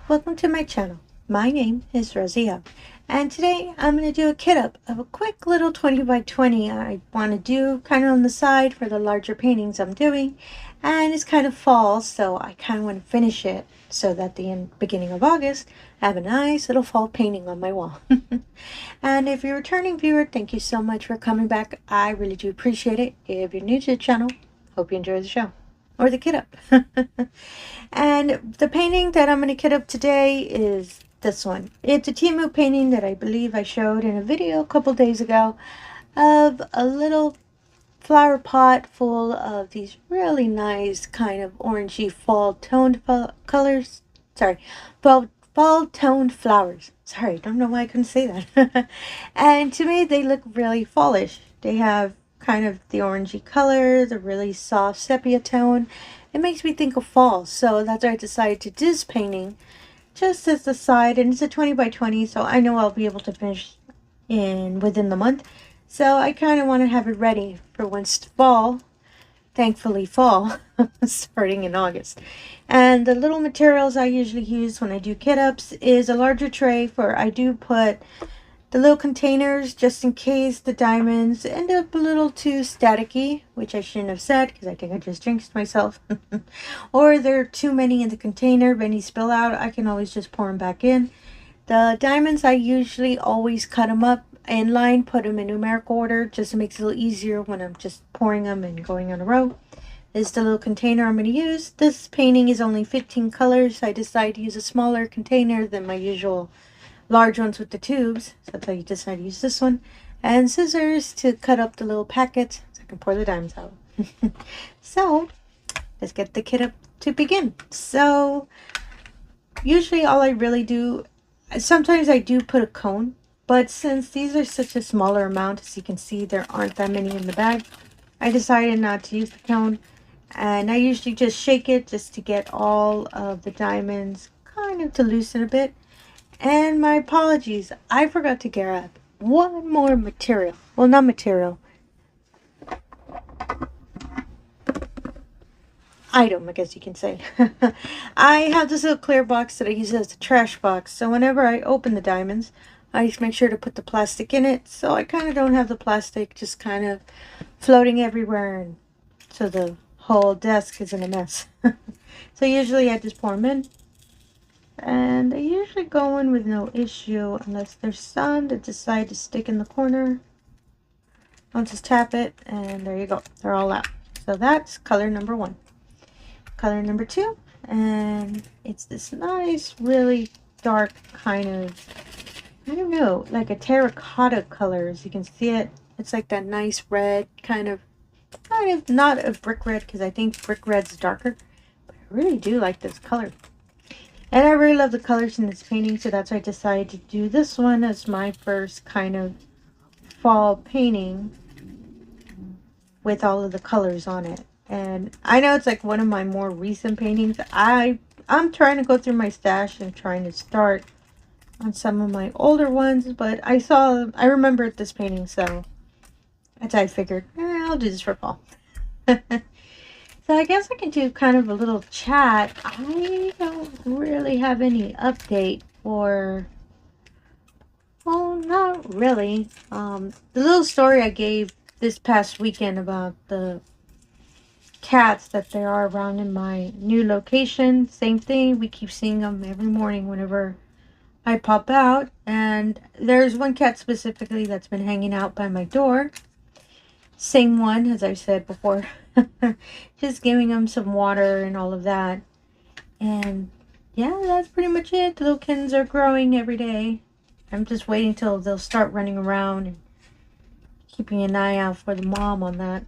Welcome to my channel. My name is Rosy O, and today I'm going to do a kit up of a quick little 20 by 20 I want to do kind of on the side for the larger paintings I'm doing, and it's kind of fall, so I kind of want to finish it so that the beginning of August I have a nice little fall painting on my wall. And if you're a returning viewer, thank you so much for coming back. I really do appreciate it. If you're new to the channel, hope you enjoy the show or the kit up. And the painting that I'm going to kit up today is this one. It's a TEMU painting that I believe I showed in a video a couple days ago of a little flower pot full of these really nice kind of orangey fall toned colors. Sorry, fall toned flowers. Sorry, don't know why I couldn't say that. And to me, they look really fallish. They have kind of the orangey color, the really soft sepia tone. It makes me think of fall, so that's why I decided to do this painting just as the side, and it's a 20 by 20, so I know I'll be able to finish within the month. So I kind of want to have it ready for once fall, thankfully fall, starting in August. And the little materials I usually use when I do kit ups is a larger tray for I do put the little containers just in case the diamonds end up a little too staticky, which I shouldn't have said because I think I just jinxed myself. Or there are too many in the container, when you spill out, I can always just pour them back in. The diamonds, I usually always cut them up in line, put them in numerical order, just to make it a little easier when I'm just pouring them and going on a row. This is the little container I'm going to use. This painting is only 15 colors. I decided to use a smaller container than my usual large ones with the tubes, so that's why you decide to use this one, and scissors to cut up the little packets so I can pour the diamonds out. So let's get the kit up to begin. So usually all I really do, sometimes I do put a cone, but since these are such a smaller amount, as you can see there aren't that many in the bag, I decided not to use the cone, and I usually just shake it just to get all of the diamonds kind of to loosen a bit. And my apologies, I forgot to grab one more material. Well, not material. Item, I guess you can say. I have this little clear box that I use as a trash box. So whenever I open the diamonds, I just make sure to put the plastic in it. So I kind of don't have the plastic just kind of floating everywhere. And so the whole desk isn't a mess. So usually I just pour them in. And they usually go in with no issue unless there's some that decide to stick in the corner. I'll just tap it and there you go. They're all out. So that's color number 1. Color number 2. And it's this nice, really dark kind of, I don't know, like a terracotta color. As you can see it, it's like that nice red kind of not a brick red because I think brick red's darker. But I really do like this color. And I really love the colors in this painting, so that's why I decided to do this one as my first kind of fall painting with all of the colors on it. And I know it's like one of my more recent paintings. I'm trying to go through my stash and trying to start on some of my older ones, but I remembered this painting, so I figured, I'll do this for fall. So I guess I can do kind of a little chat. I don't really have any update for, well, not really. The little story I gave this past weekend about the cats that there are around in my new location. Same thing. We keep seeing them every morning whenever I pop out. And there's one cat specifically that's been hanging out by my door. Same one, as I said before. Just giving them some water and all of that. And yeah, that's pretty much it. The little kittens are growing every day. I'm just waiting till they'll start running around and keeping an eye out for the mom on that.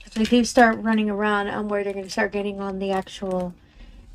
If they do start running around, I'm worried they're going to start getting on the actual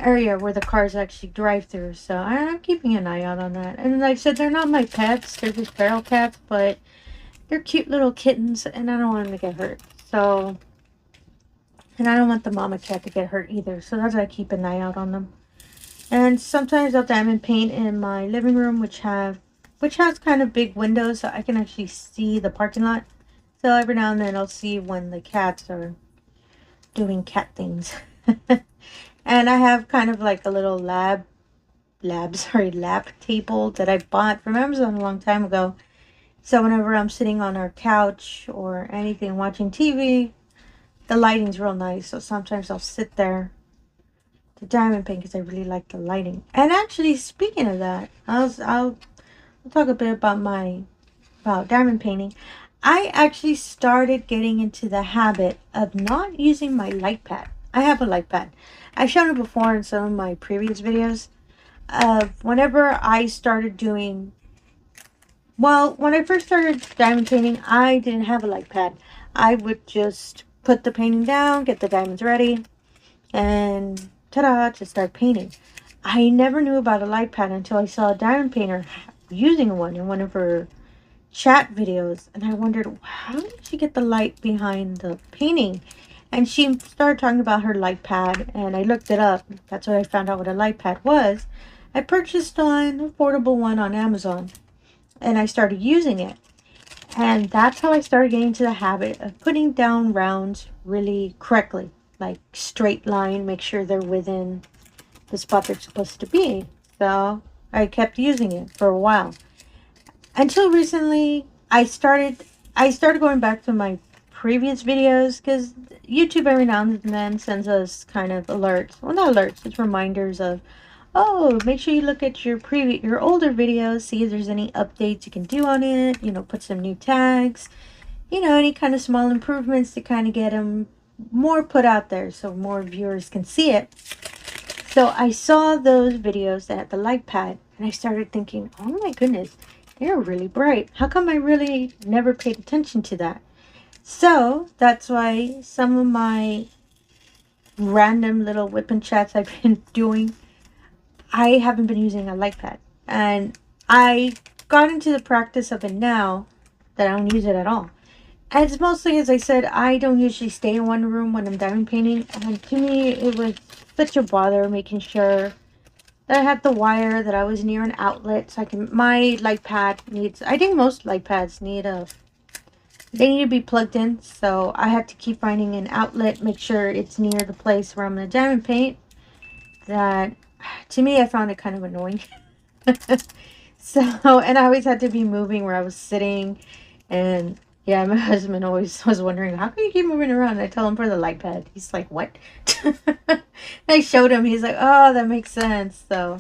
area where the cars actually drive through. So I'm keeping an eye out on that. And like I said, they're not my pets. They're just feral cats, but they're cute little kittens, and I don't want them to get hurt. So, and I don't want the mama cat to get hurt either. So that's why I keep an eye out on them. And sometimes I'll diamond paint in my living room, which has kind of big windows, so I can actually see the parking lot. So every now and then I'll see when the cats are doing cat things. And I have kind of like a little lab lap table that I bought from Amazon a long time ago. So whenever I'm sitting on our couch or anything watching TV, the lighting's real nice. So sometimes I'll sit there to diamond paint because I really like the lighting. And actually, speaking of that, I'll talk a bit about diamond painting. I actually started getting into the habit of not using my light pad. I have a light pad. I've shown it before in some of my previous videos. Whenever I started doing, well, when I first started diamond painting, I didn't have a light pad. I would just put the painting down, get the diamonds ready, and ta-da, just start painting. I never knew about a light pad until I saw a diamond painter using one in one of her chat videos, and I wondered, how did she get the light behind the painting? And she started talking about her light pad, and I looked it up. That's where I found out what a light pad was. I purchased an affordable one on Amazon, and I started using it. And that's how I started getting to the habit of putting down rounds really correctly, like straight line, make sure they're within the spot they're supposed to be. So I kept using it for a while. Until recently, I started going back to my previous videos because YouTube every now and then sends us kind of alerts. Well, not alerts, it's reminders of, oh, make sure you look at your older videos, see if there's any updates you can do on it, you know, put some new tags, you know, any kind of small improvements to kind of get them more put out there so more viewers can see it. So I saw those videos that had the light pad, and I started thinking, oh my goodness, they're really bright. How come I really never paid attention to that? So that's why some of my random little whipping chats I've been doing, I haven't been using a light pad. And I got into the practice of it now that I don't use it at all. And it's mostly, as I said, I don't usually stay in one room when I'm diamond painting. And to me, it was such a bother making sure that I had the wire, that I was near an outlet, so I can, my light pad needs, I think most light pads need they need to be plugged in, so I have to keep finding an outlet, make sure it's near the place where I'm going to diamond paint. That, to me, I found it kind of annoying. So, and I always had to be moving where I was sitting, and yeah, my husband always was wondering, how can you keep moving around? And I tell him for the light pad. He's like, what? I showed him. He's like, oh, that makes sense. So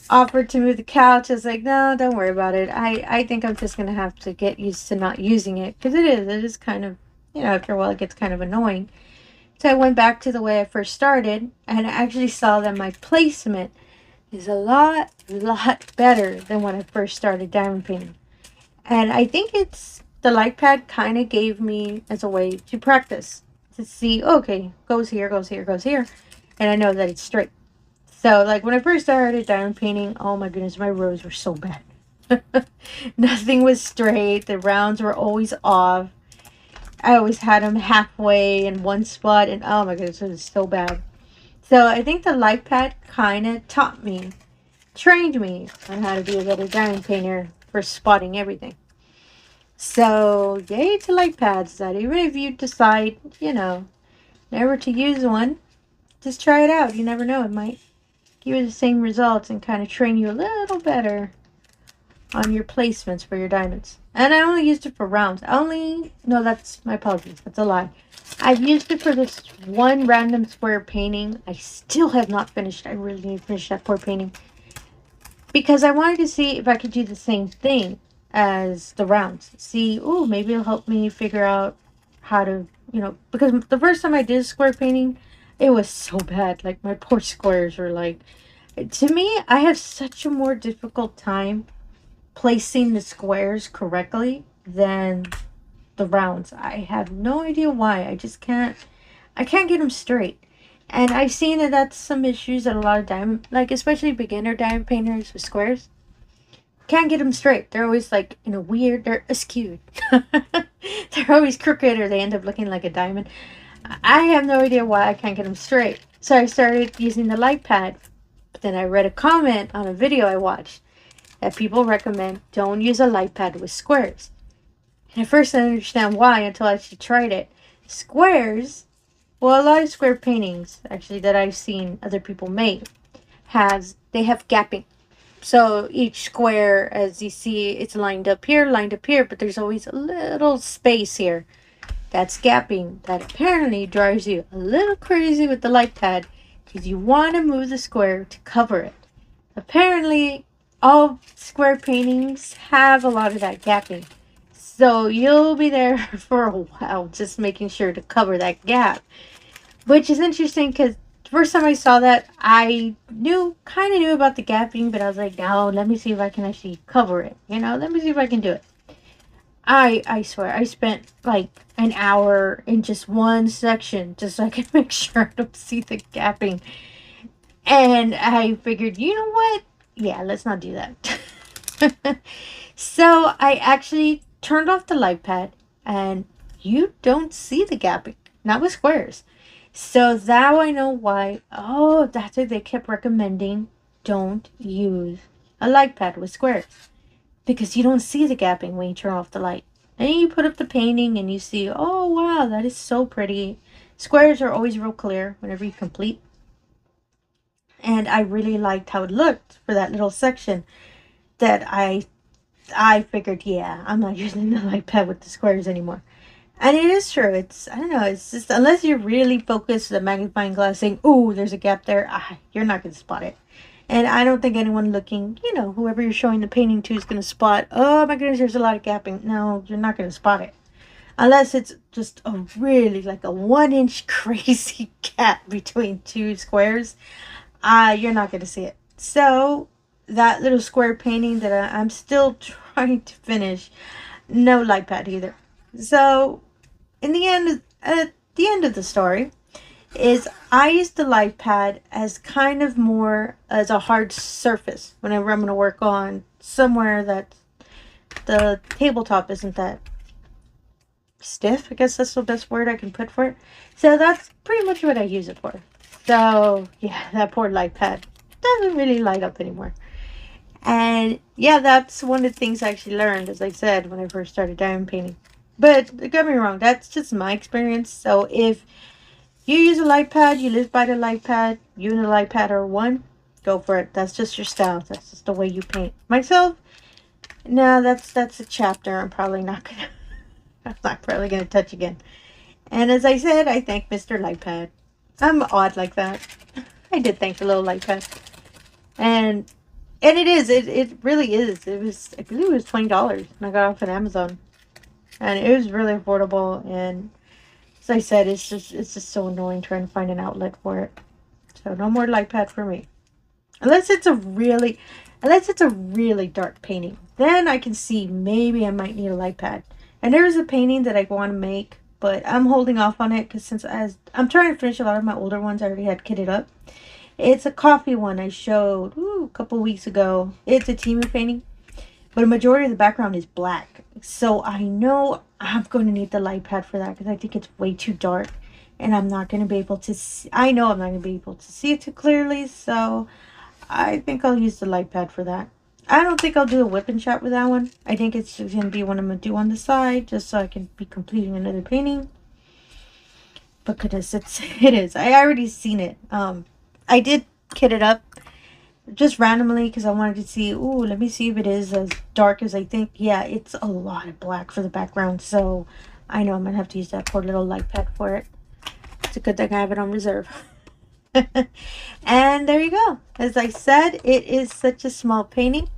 offered to move the couch. I was like, no, don't worry about it. I think I'm just going to have to get used to not using it. Because it is kind of, you know, after a while it gets kind of annoying. So I went back to the way I first started. And I actually saw that my placement is a lot better than when I first started diamond painting. And I think it's, the light pad kind of gave me as a way to practice. To see, okay, goes here, goes here, goes here. And I know that it's straight. So, like, when I first started diamond painting, oh my goodness, my rows were so bad. Nothing was straight. The rounds were always off. I always had them halfway in one spot. And oh my goodness, it was so bad. So, I think the light pad kind of taught me, trained me on how to be a better diamond painter for spotting everything. So, yay to light pads. That even if you decide, you know, never to use one, just try it out. You never know. It might give you the same results and kind of train you a little better on your placements for your diamonds. And I only used it for rounds. No, that's my apologies. That's a lie. I've used it for this one random square painting. I still have not finished. I really need to finish that poor painting. Because I wanted to see if I could do the same thing as the rounds. See, oh, maybe it'll help me figure out how to, you know, because the first time I did a square painting, it was so bad. Like, my poor squares were like, to me, I have such a more difficult time placing the squares correctly than the rounds. I have no idea why. I can't get them straight. And I've seen that that's some issues that a lot of diamond, like especially beginner diamond painters with squares, can't get them straight. They're always like in a weird, they're askewed. They're always crooked, or they end up looking like a diamond. I have no idea why I can't get them straight. So I started using the light pad. But then I read a comment on a video I watched that people recommend don't use a light pad with squares. And at first I didn't understand why until I actually tried it. Squares, well, a lot of square paintings actually that I've seen other people make they have gapping. So each square, as you see, it's lined up here, but there's always a little space here that's gapping. That apparently drives you a little crazy with the light pad because you want to move the square to cover it. Apparently, all square paintings have a lot of that gapping. So you'll be there for a while just making sure to cover that gap. Which is interesting because the first time I saw that, I kind of knew about the gapping, but I was like, no, let me see if I can actually cover it. Let me see if I can do it. I swear, I spent like an hour in just one section just so I could make sure I don't see the gapping. And I figured, you know what? Yeah, let's not do that. So I actually turned off the light pad and you don't see the gapping. Not with squares. So now I know why. Oh, that's why they kept recommending don't use a light pad with squares. Because you don't see the gapping when you turn off the light. And you put up the painting and you see, oh wow, that is so pretty. Squares are always real clear whenever you complete. And I really liked how it looked for that little section that I figured, yeah, I'm not using the light pad with the squares anymore. And it is true. I don't know, it's just, unless you're really focused with a magnifying glass saying, ooh, there's a gap there, you're not going to spot it. And I don't think anyone looking, whoever you're showing the painting to is going to spot, oh my goodness, there's a lot of gapping. No, you're not going to spot it. Unless it's just a really, like a 1-inch crazy gap between two squares. You're not going to see it. So, that little square painting that I'm still trying to finish, no light pad either. So, at the end of the story, is I use the light pad as kind of more as a hard surface whenever I'm going to work on somewhere that the tabletop isn't that stiff. I guess that's the best word I can put for it. So that's pretty much what I use it for. So yeah, that poor light pad doesn't really light up anymore. And yeah, that's one of the things I actually learned, as I said, when I first started diamond painting. But don't get me wrong, that's just my experience. So if you use a light pad, you live by the light pad, you and the light pad are one, go for it. That's just your style. That's just the way you paint. Myself, no, that's a chapter I'm probably not gonna touch again. And as I said, I thank Mr. Light Pad. I'm odd like that. I did thank the little light pad. And it really is. I believe it was $20 and I got off on Amazon. And it was really affordable, and as I said, it's just so annoying trying to find an outlet for it. So no more light pad for me. Unless it's a really dark painting. Then I can see maybe I might need a light pad. And there is a painting that I want to make, but I'm holding off on it because I'm trying to finish a lot of my older ones I already had kitted up. It's a coffee one I showed a couple weeks ago. It's a TEMU painting, but a majority of the background is black. So I know I'm going to need the light pad for that because I think it's way too dark. And I'm not going to be able to see, I know I'm not going to be able to see it too clearly. So I think I'll use the light pad for that. I don't think I'll do a whip and shot with that one. I think it's just going to be one I'm going to do on the side just so I can be completing another painting. But goodness, it is. I already seen it. I did kit it up just randomly because I wanted to see, ooh, let me see if it is as dark as I think. Yeah, it's a lot of black for the background, so I know I'm going to have to use that poor little light pad for it. It's a good thing I have it on reserve. And there you go. As I said, it is such a small painting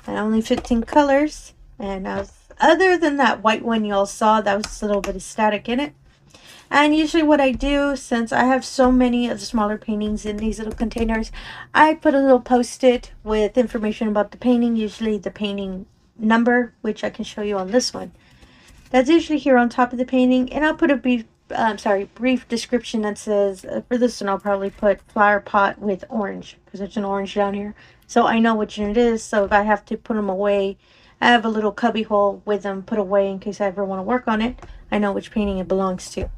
and only 15 colors. And other than that white one you all saw, that was a little bit of static in it. And usually what I do, since I have so many of the smaller paintings in these little containers, I put a little post-it with information about the painting, usually the painting number, which I can show you on this one. That's usually here on top of the painting, and I'll put a brief description that says, for this one I'll probably put flower pot with orange, because there's an orange down here. So I know which one it is, so if I have to put them away, I have a little cubby hole with them put away in case I ever want to work on it. I know which painting it belongs to.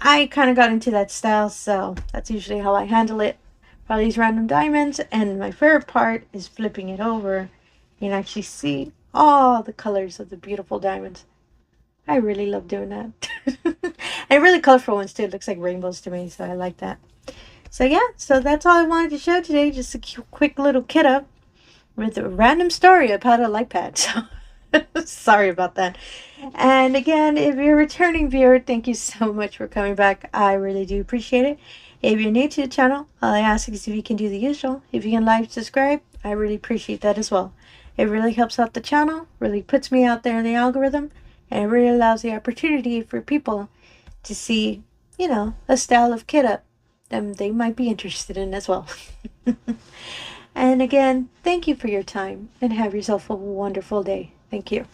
I kind of got into that style, so that's usually how I handle it for these random diamonds. And my favorite part is flipping it over and actually see all the colors of the beautiful diamonds. I really love doing that. And really colorful ones too. It looks like rainbows to me, so I like that. So yeah, so that's all I wanted to show today. Just a quick little kit up with a random story about a light pad. So sorry about that. And again, if you're a returning viewer, thank you so much for coming back. I really do appreciate it. If you're new to the channel, all I ask is if you can do the usual. If you can like, subscribe, I really appreciate that as well. It really helps out the channel, really puts me out there in the algorithm, and it really allows the opportunity for people to see, you know, a style of kit up that they might be interested in as well. And again, thank you for your time, and have yourself a wonderful day. Thank you.